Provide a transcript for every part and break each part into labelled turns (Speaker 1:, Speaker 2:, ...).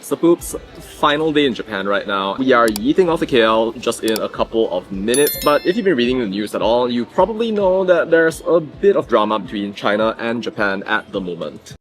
Speaker 1: Sapoop's final day in Japan right now. We are yeeting off to KL just in a couple of minutes, but if you've been reading the news at all, you probably know that there's a bit of drama between China and Japan at the moment.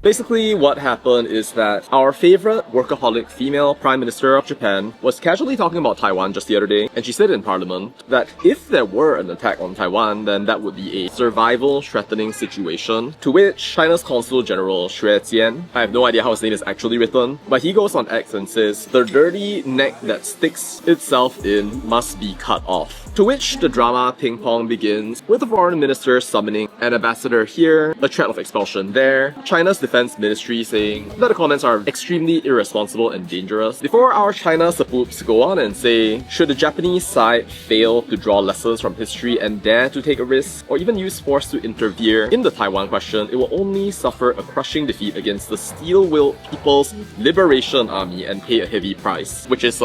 Speaker 1: Basically, what happened is that our favorite workaholic female Prime Minister of Japan was casually talking about Taiwan just the other day, and she said in Parliament that if there were an attack on Taiwan, then that would be a survival-threatening situation, to which China's Consul General Xue Jian, I have no idea how his name is actually written, but he goes on X and says, "The dirty neck that sticks itself in must be cut off." To which the drama ping-pong begins, with the foreign minister summoning an ambassador here, a threat of expulsion there, China's defense ministry saying that the comments are extremely irresponsible and dangerous, before our China sapoops go on and say, should the Japanese side fail to draw lessons from history and dare to take a risk, or even use force to interfere in the Taiwan question, it will only suffer a crushing defeat against the steel-willed People's Liberation Army and pay a heavy price. Which is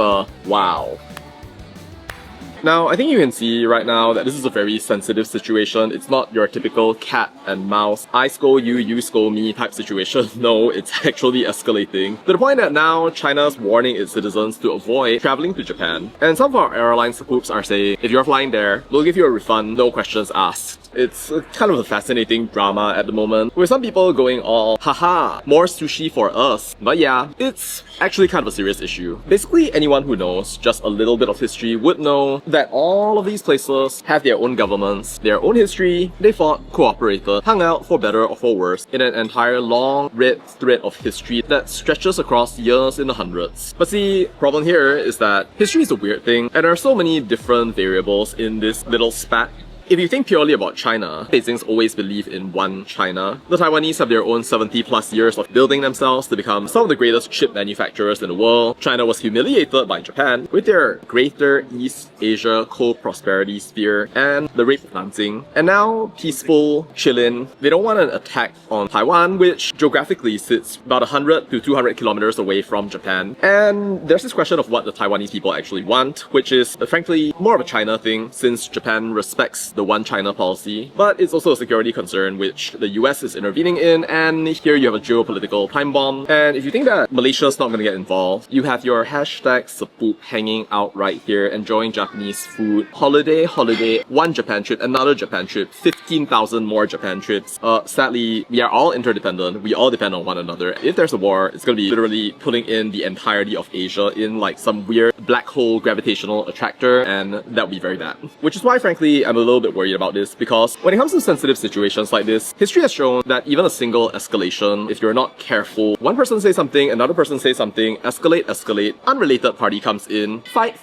Speaker 1: wow. Now, I think you can see right now that this is a very sensitive situation. It's not your typical cat and mouse, I scold you, you scold me type situation. No, it's actually escalating. To the point that now China's warning its citizens to avoid traveling to Japan. And some of our airline spooks are saying, if you're flying there, we'll give you a refund, no questions asked. It's kind of a fascinating drama at the moment, with some people going all, haha, more sushi for us. But yeah, it's actually kind of a serious issue. Basically, anyone who knows just a little bit of history would know that all of these places have their own governments, their own history, they fought, cooperated, hung out for better or for worse in an entire long red thread of history that stretches across years in the hundreds. But see, problem here is that history is a weird thing, and there are so many different variables in this little spat. If you think purely about China, Beijing's always believed in one China. The Taiwanese have their own 70 plus years of building themselves to become some of the greatest chip manufacturers in the world. China was humiliated by Japan with their Greater East Asia co-prosperity sphere and the rape of Nanjing. And now, peaceful, chillin', they don't want an attack on Taiwan, which geographically sits about 100 to 200 kilometers away from Japan. And there's this question of what the Taiwanese people actually want, which is, frankly, more of a China thing, since Japan respects the one China policy, but it's also a security concern which the US is intervening in, and here you have a geopolitical time bomb. And if you think that Malaysia's not going to get involved, you have your hashtag Sapoop hanging out right here, enjoying Japanese food, holiday, one Japan trip, another Japan trip, 15,000 more Japan trips. Sadly, we are all interdependent, we all depend on one another. If there's a war, it's going to be literally pulling in the entirety of Asia in like some weird black hole gravitational attractor, and that would be very bad. Which is why, frankly, I'm a little bit worried about this, because when it comes to sensitive situations like this, history has shown that even a single escalation, if you're not careful, one person says something, another person says something, escalate, unrelated party comes in, fight,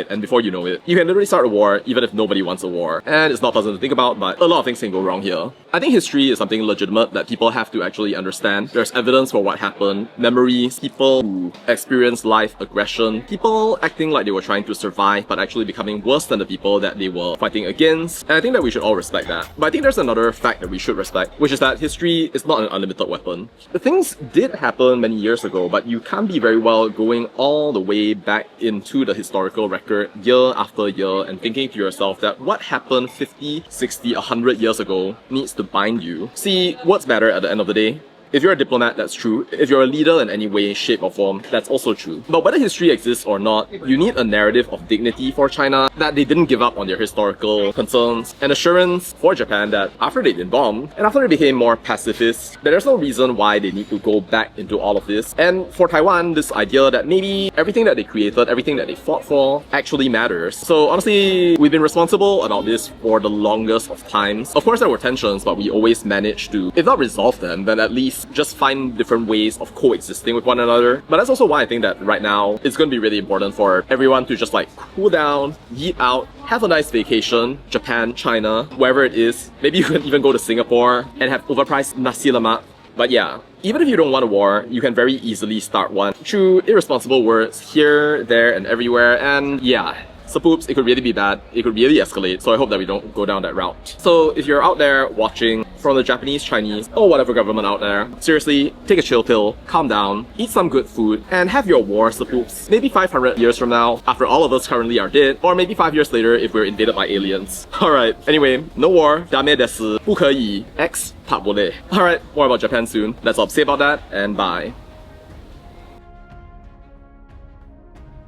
Speaker 1: and before you know it, you can literally start a war even if nobody wants a war. And it's not pleasant to think about, but a lot of things can go wrong here. I think history is something legitimate that people have to actually understand. There's evidence for what happened, memories, people who experienced life aggression, people acting like they were trying to survive but actually becoming worse than the people that they were fighting against. And I think that we should all respect that. But I think there's another fact that we should respect, which is that history is not an unlimited weapon. The things did happen many years ago, but you can't be very well going all the way back into the historical record year after year and thinking to yourself that what happened 50, 60, 100 years ago needs to bind you. See, what's matter at the end of the day? If you're a diplomat, that's true. If you're a leader in any way, shape or form, that's also true. But whether history exists or not, you need a narrative of dignity for China, that they didn't give up on their historical concerns, and assurance for Japan that after they'd been bombed, and after they became more pacifist, that there's no reason why they need to go back into all of this. And for Taiwan, this idea that maybe everything that they created, everything that they fought for, actually matters. So honestly, we've been responsible about this for the longest of times. Of course there were tensions, but we always managed to, if not resolve them, then at least just find different ways of coexisting with one another. But that's also why I think that right now it's going to be really important for everyone to just like cool down, yeet out, have a nice vacation, Japan, China, wherever it is. Maybe you can even go to Singapore and have overpriced nasi lemak. But yeah, even if you don't want a war, you can very easily start one through irresponsible words here, there, and everywhere. And yeah, Sapoops, it could really be bad. It could really escalate. So I hope that we don't go down that route. So if you're out there watching, from the Japanese, Chinese, or whatever government out there. Seriously, take a chill pill, calm down, eat some good food, and have your war suppose. Maybe 500 years from now, after all of us currently are dead, or maybe 5 years later if we're invaded by aliens. Alright, anyway, no war, dame desu, 不可以, X, 塔不累. Alright, more about Japan soon. That's all to say about that, and bye.